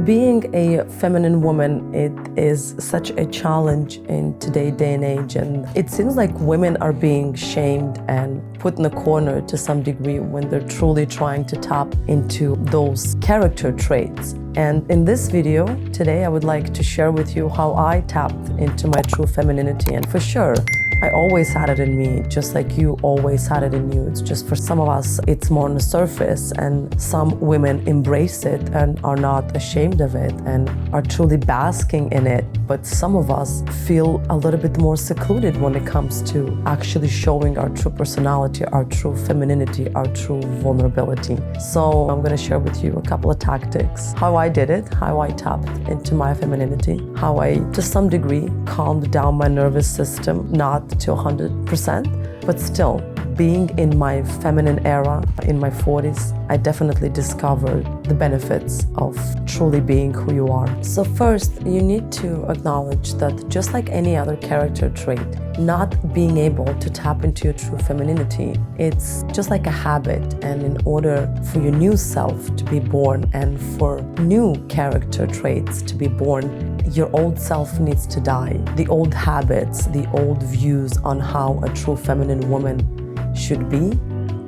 Being a feminine woman, it is such a challenge in today's day and age, and it seems like women are being shamed and put in a corner to some degree when they're truly trying to tap into those character traits. And in this video today, I would like to share with you how I tapped into my true femininity. And for sure, I always had it in me, just like you always had it in you. It's just for some of us, it's more on the surface, and some women embrace it and are not ashamed of it and are truly basking in it. But some of us feel a little bit more secluded when it comes to actually showing our true personality, our true femininity, our true vulnerability. So I'm gonna share with you a couple of tactics, how I did it, how I tapped into my femininity, how I, to some degree, calmed down my nervous system, not to 100%, but still, being in my feminine era, in my 40s, I definitely discovered the benefits of truly being who you are. So first, you need to acknowledge that just like any other character trait, not being able to tap into your true femininity, it's just like a habit. And in order for your new self to be born and for new character traits to be born, your old self needs to die. The old habits, the old views on how a true feminine woman should be,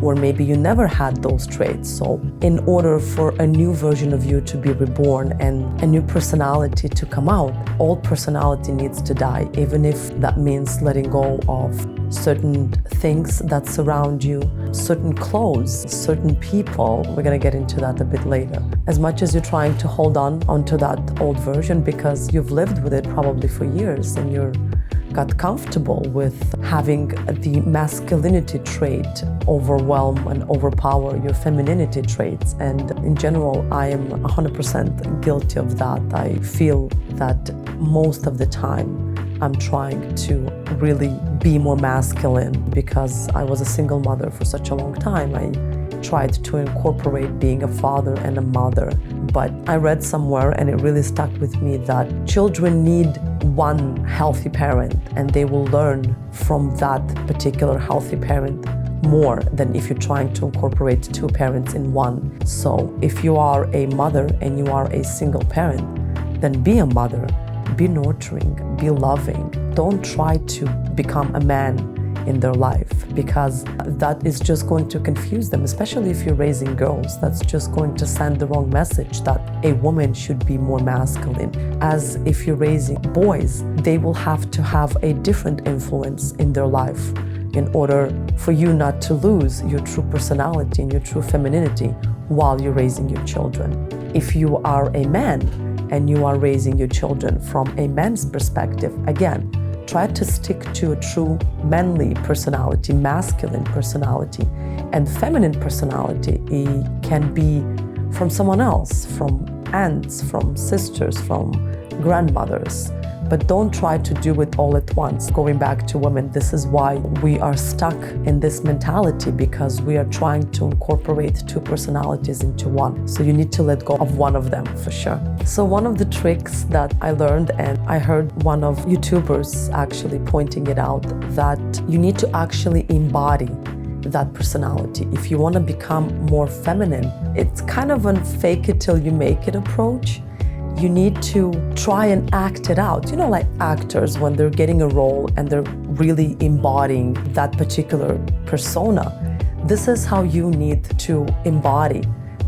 or maybe you never had those traits. So in order for a new version of you to be reborn and a new personality to come out, old personality needs to die, even if that means letting go of certain things that surround you, certain clothes, certain people. We're gonna get into that a bit later. As much as you're trying to hold on onto that old version because you've lived with it probably for years and you're got comfortable with having the masculinity trait overwhelm and overpower your femininity traits. And in general, I am 100% guilty of that. I feel that most of the time I'm trying to really be more masculine because I was a single mother for such a long time. I tried to incorporate being a father and a mother, but I read somewhere and it really stuck with me that children need one healthy parent and they will learn from that particular healthy parent more than if you're trying to incorporate two parents in one. So if you are a mother and you are a single parent, then be a mother, be nurturing, be loving. Don't try to become a man in their life, because that is just going to confuse them, especially if you're raising girls. That's just going to send the wrong message that a woman should be more masculine. As if you're raising boys, they will have to have a different influence in their life in order for you not to lose your true personality and your true femininity while you're raising your children. If you are a man and you are raising your children from a man's perspective, again, try to stick to a true manly personality, masculine personality. And feminine personality can be from someone else, from aunts, from sisters, from grandmothers. But don't try to do it all at once. Going back to women, this is why we are stuck in this mentality, because we are trying to incorporate two personalities into one. So you need to let go of one of them for sure. So one of the tricks that I learned, and I heard one of YouTubers actually pointing it out, that you need to actually embody that personality. If you want to become more feminine, it's kind of a fake it till you make it approach. You need to try and act it out. You know, like actors, when they're getting a role and they're really embodying that particular persona, this is how you need to embody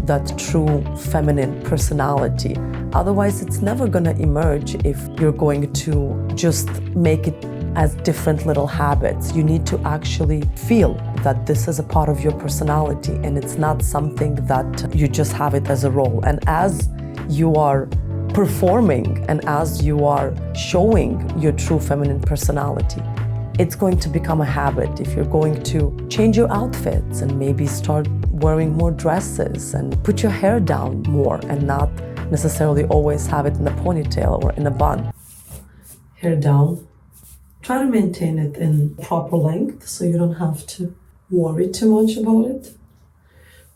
that true feminine personality. Otherwise, it's never gonna emerge if you're going to just make it as different little habits. You need to actually feel that this is a part of your personality and it's not something that you just have it as a role. And as you are performing and as you are showing your true feminine personality, it's going to become a habit. If you're going to change your outfits and maybe start wearing more dresses and put your hair down more and not necessarily always have it in a ponytail or in a bun. Hair down. Try to maintain it in proper length so you don't have to worry too much about it.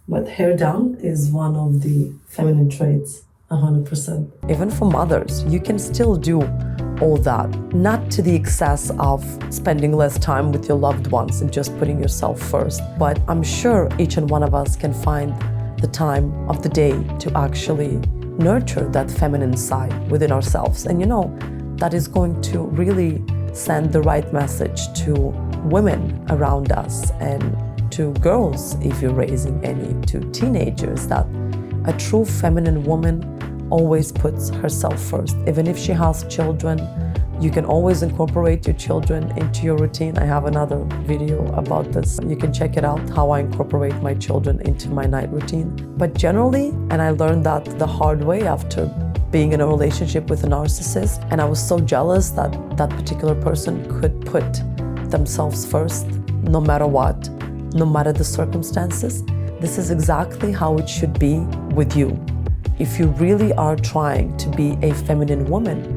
But hair down is one of the feminine traits. 100%. Even for mothers, you can still do all that, not to the excess of spending less time with your loved ones and just putting yourself first. But I'm sure each and one of us can find the time of the day to actually nurture that feminine side within ourselves. And that is going to really send the right message to women around us and to girls, if you're raising any, to teenagers, that a true feminine woman always puts herself first. Even if she has children, you can always incorporate your children into your routine. I have another video about this. You can check it out, how I incorporate my children into my night routine. But generally, and I learned that the hard way after being in a relationship with a narcissist, and I was so jealous that that particular person could put themselves first, no matter what, no matter the circumstances. This is exactly how it should be with you. If you really are trying to be a feminine woman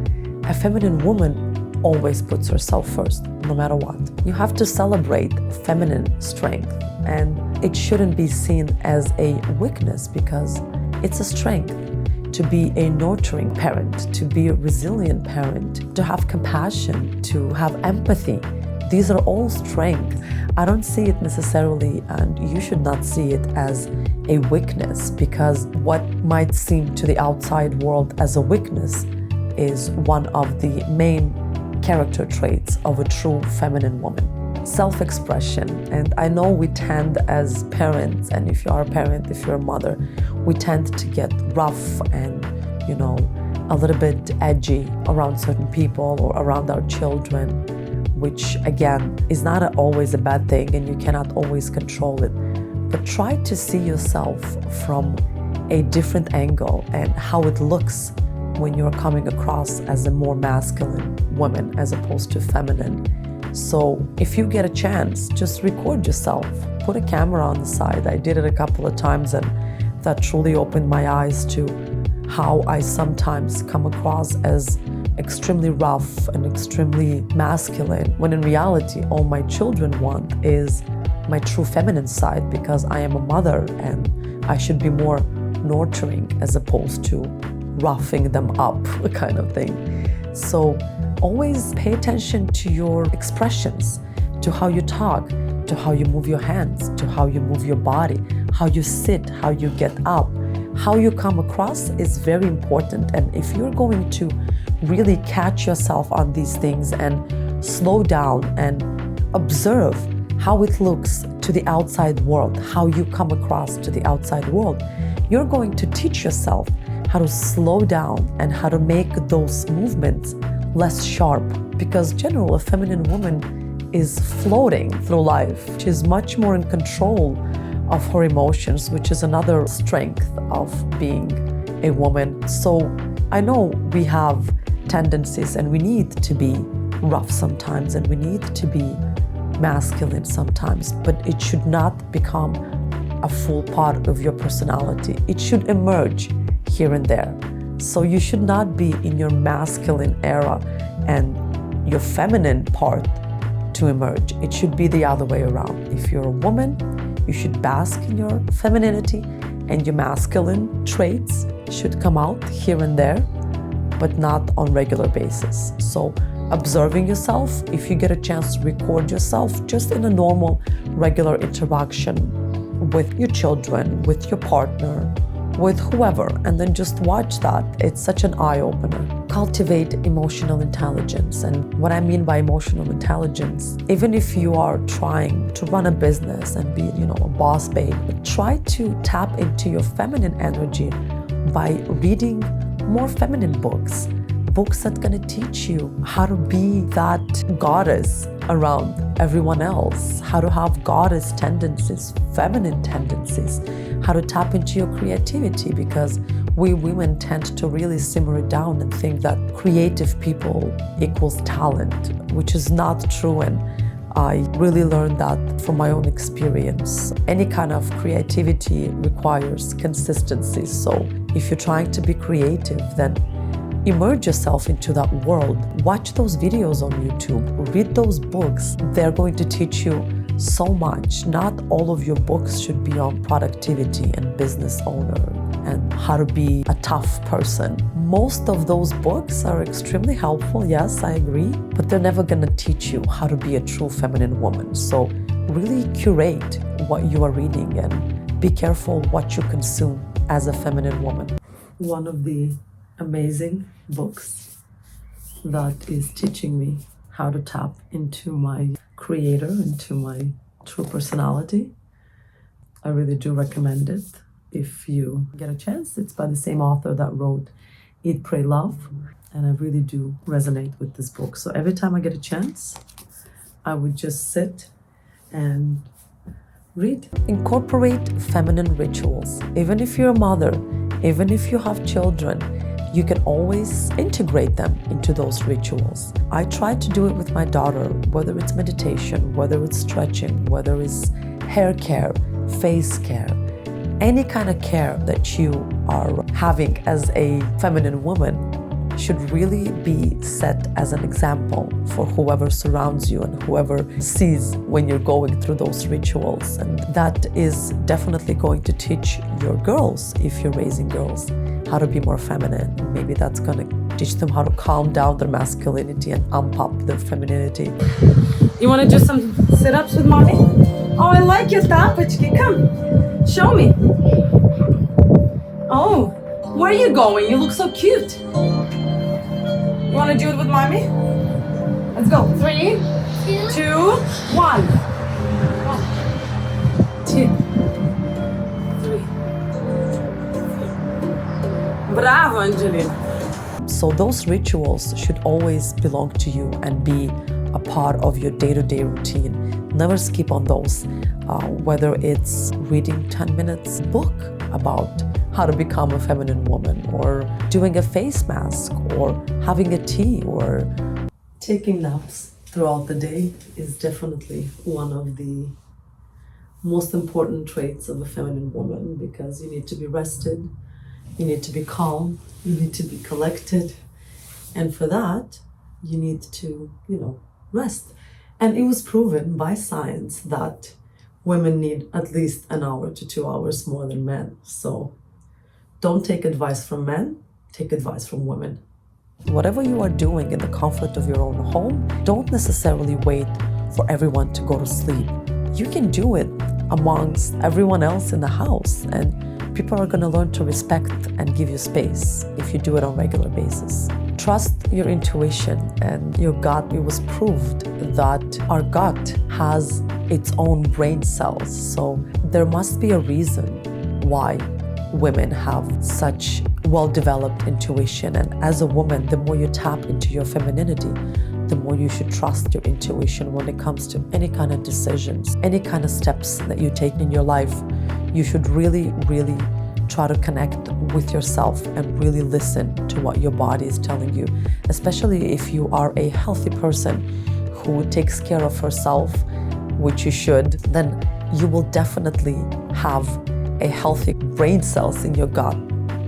always puts herself first, no matter what. You have to celebrate feminine strength, and it shouldn't be seen as a weakness, because it's a strength to be a nurturing parent, to be a resilient parent, to have compassion, to have empathy. These are all strengths. I don't see it necessarily, and you should not see it as a weakness, because what might seem to the outside world as a weakness is one of the main character traits of a true feminine woman. Self-expression. And I know we tend as parents, and if you are a parent, if you're a mother, we tend to get rough and, a little bit edgy around certain people or around our children, which again is not always a bad thing, and you cannot always control it. But try to see yourself from a different angle and how it looks when you're coming across as a more masculine woman as opposed to feminine. So if you get a chance, just record yourself, put a camera on the side. I did it a couple of times, and that truly opened my eyes to how I sometimes come across as extremely rough and extremely masculine, when in reality all my children want is my true feminine side, because I am a mother and I should be more nurturing as opposed to roughing them up kind of thing. So always pay attention to your expressions, to how you talk, to how you move your hands, to how you move your body, how you sit, how you get up. How you come across is very important. And if you're going to really catch yourself on these things and slow down and observe how it looks to the outside world, how you come across to the outside world, you're going to teach yourself how to slow down and how to make those movements less sharp. Because generally, a feminine woman is floating through life. She's much more in control of her emotions, which is another strength of being a woman. So I know we have tendencies and we need to be rough sometimes and we need to be masculine sometimes, but it should not become a full part of your personality. It should emerge here and there. So you should not be in your masculine era and your feminine part to emerge. It should be the other way around. If you're a woman, you should bask in your femininity, and your masculine traits should come out here and there, but not on regular basis. So observing yourself, if you get a chance to record yourself just in a normal, regular interaction with your children, with your partner, with whoever, and then just watch that. It's such an eye-opener. Cultivate emotional intelligence. And what I mean by emotional intelligence, even if you are trying to run a business and be, a boss babe, try to tap into your feminine energy by reading more feminine books that's going to teach you how to be that goddess around everyone else, how to have goddess tendencies, feminine tendencies, how to tap into your creativity, because we women tend to really simmer it down and think that creative people equals talent, which is not true. And I really learned that from my own experience. Any kind of creativity requires consistency. So if you're trying to be creative, then immerse yourself into that world. Watch those videos on YouTube, read those books. They're going to teach you so much. Not all of your books should be on productivity and business owner and how to be a tough person. Most of those books are extremely helpful, yes, I agree, but they're never going to teach you how to be a true feminine woman. So really curate what you are reading and be careful what you consume as a feminine woman. one of the amazing books that is teaching me how to tap into my creator, into my true personality. I really do recommend it if you get a chance. It's by the same author that wrote Eat, Pray, Love. And I really do resonate with this book. So every time I get a chance, I would just sit and read. Incorporate feminine rituals. Even if you're a mother, even if you have children, you can always integrate them into those rituals. I try to do it with my daughter, whether it's meditation, whether it's stretching, whether it's hair care, face care, any kind of care that you are having as a feminine woman should really be set as an example for whoever surrounds you and whoever sees when you're going through those rituals. And that is definitely going to teach your girls, if you're raising girls, how to be more feminine. Maybe that's going to teach them how to calm down their masculinity and amp up their femininity. You want to do some sit-ups with mommy? Oh, I like your tapachki. Come, show me. Oh, where are you going? You look so cute. You want to do it with mommy? Let's go. 3, 2, 1. 2, 3. Bravo, Angelina. So those rituals should always belong to you and be a part of your day-to-day routine. Never skip on those, whether it's reading 10 minutes book about how to become a feminine woman, or doing a face mask, or having a tea, or taking naps throughout the day is definitely one of the most important traits of a feminine woman, because you need to be rested, you need to be calm, you need to be collected, and for that you need to, rest. And it was proven by science that women need at least an hour to 2 hours more than men. So don't take advice from men, take advice from women. Whatever you are doing in the comfort of your own home, don't necessarily wait for everyone to go to sleep. You can do it amongst everyone else in the house, and people are going to learn to respect and give you space if you do it on a regular basis. Trust your intuition and your gut. It was proved that our gut has its own brain cells, so there must be a reason why women have such well-developed intuition. And as a woman, the more you tap into your femininity, the more you should trust your intuition when it comes to any kind of decisions, any kind of steps that you take in your life. You should really, really try to connect with yourself and really listen to what your body is telling you, especially if you are a healthy person who takes care of herself, which you should, then you will definitely have a healthy brain cells in your gut.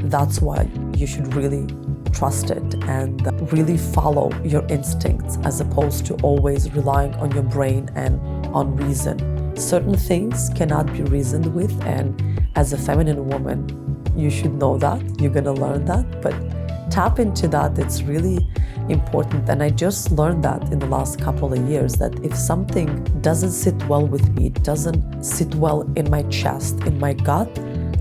That's why you should really trust it and really follow your instincts, as opposed to always relying on your brain and on reason. Certain things cannot be reasoned with, and as a feminine woman, you should know that. You're gonna learn that, but tap into that. It's really important. And I just learned that in the last couple of years, that if something doesn't sit well with me, doesn't sit well in my chest, in my gut,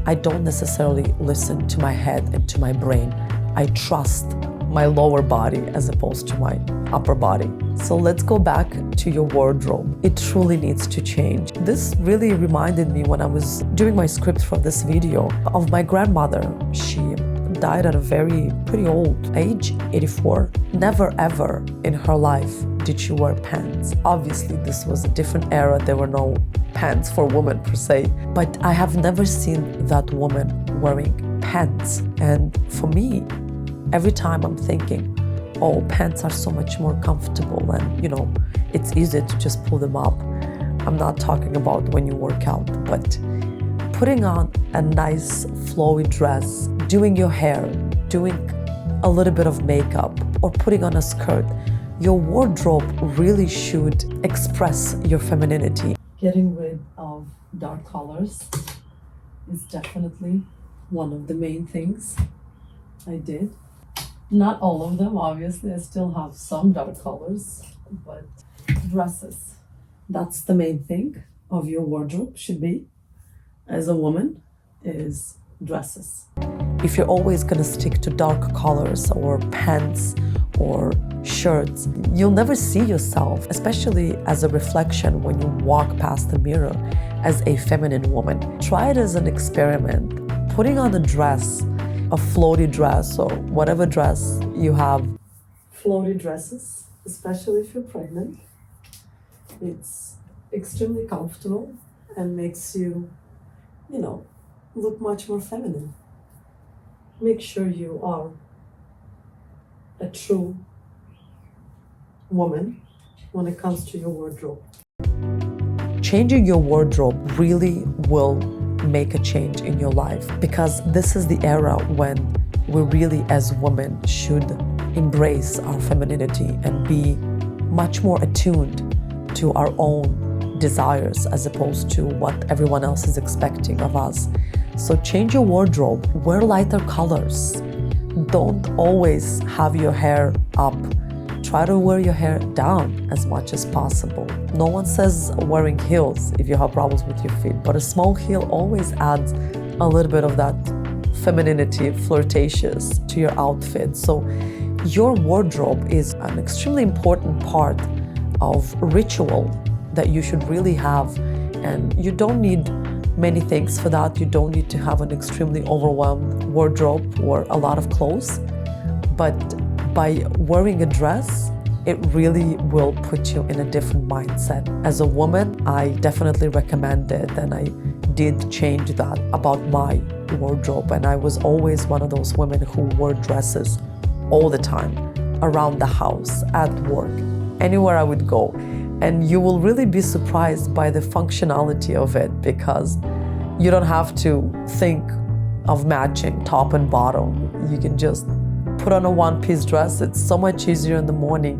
I don't necessarily listen to my head and to my brain. I trust my lower body as opposed to my upper body. So let's go back to your wardrobe. It truly needs to change. This really reminded me, when I was doing my script for this video, of my grandmother. She died at a pretty old age, 84. Never ever in her life did she wear pants. Obviously, this was a different era. There were no pants for women per se, but I have never seen that woman wearing pants. And for me, every time I'm thinking, oh, pants are so much more comfortable, and it's easy to just pull them up. I'm not talking about when you work out, but putting on a nice flowy dress, doing your hair, doing a little bit of makeup, or putting on a skirt, your wardrobe really should express your femininity. Getting rid of dark colors is definitely one of the main things I did. Not all of them, obviously. I still have some dark colors, but dresses. That's the main thing of your wardrobe should be, as a woman, is dresses. If you're always gonna stick to dark colors or pants or shirts, you'll never see yourself, especially as a reflection when you walk past the mirror as a feminine woman. Try it as an experiment. Putting on a dress, a floaty dress or whatever dress you have. Floaty dresses, especially if you're pregnant. It's extremely comfortable and makes you, look much more feminine. Make sure you are a true woman when it comes to your wardrobe. Changing your wardrobe really will make a change in your life, because this is the era when we really as women should embrace our femininity and be much more attuned to our own desires as opposed to what everyone else is expecting of us. So change your wardrobe, wear lighter colors. Don't always have your hair up. Try to wear your hair down as much as possible. No one says wearing heels if you have problems with your feet, but a small heel always adds a little bit of that femininity, flirtatious to your outfit. So your wardrobe is an extremely important part of ritual that you should really have, and you don't need many things for that. You don't need to have an extremely overwhelmed wardrobe or a lot of clothes, but by wearing a dress, it really will put you in a different mindset. As a woman, I definitely recommend it, and I did change that about my wardrobe, and I was always one of those women who wore dresses all the time, around the house, at work, anywhere I would go. And you will really be surprised by the functionality of it, because you don't have to think of matching top and bottom. You can just put on a one-piece dress. It's so much easier in the morning.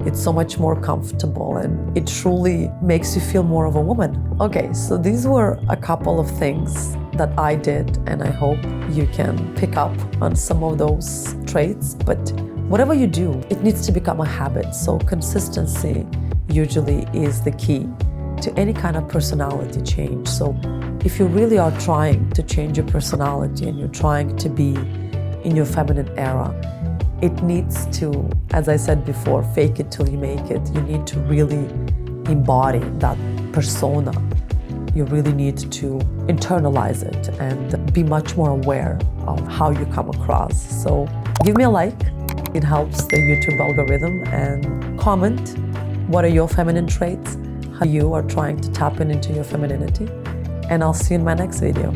It's so much more comfortable, and it truly makes you feel more of a woman. Okay, so these were a couple of things that I did, and I hope you can pick up on some of those traits. But whatever you do, it needs to become a habit. So consistency usually is the key to any kind of personality change. So if you really are trying to change your personality and you're trying to be in your feminine era, it needs to, as I said before, fake it till you make it. You need to really embody that persona. You really need to internalize it and be much more aware of how you come across. So give me a like. It helps the YouTube algorithm, and comment what are your feminine traits, how you are trying to tap into your femininity, and I'll see you in my next video.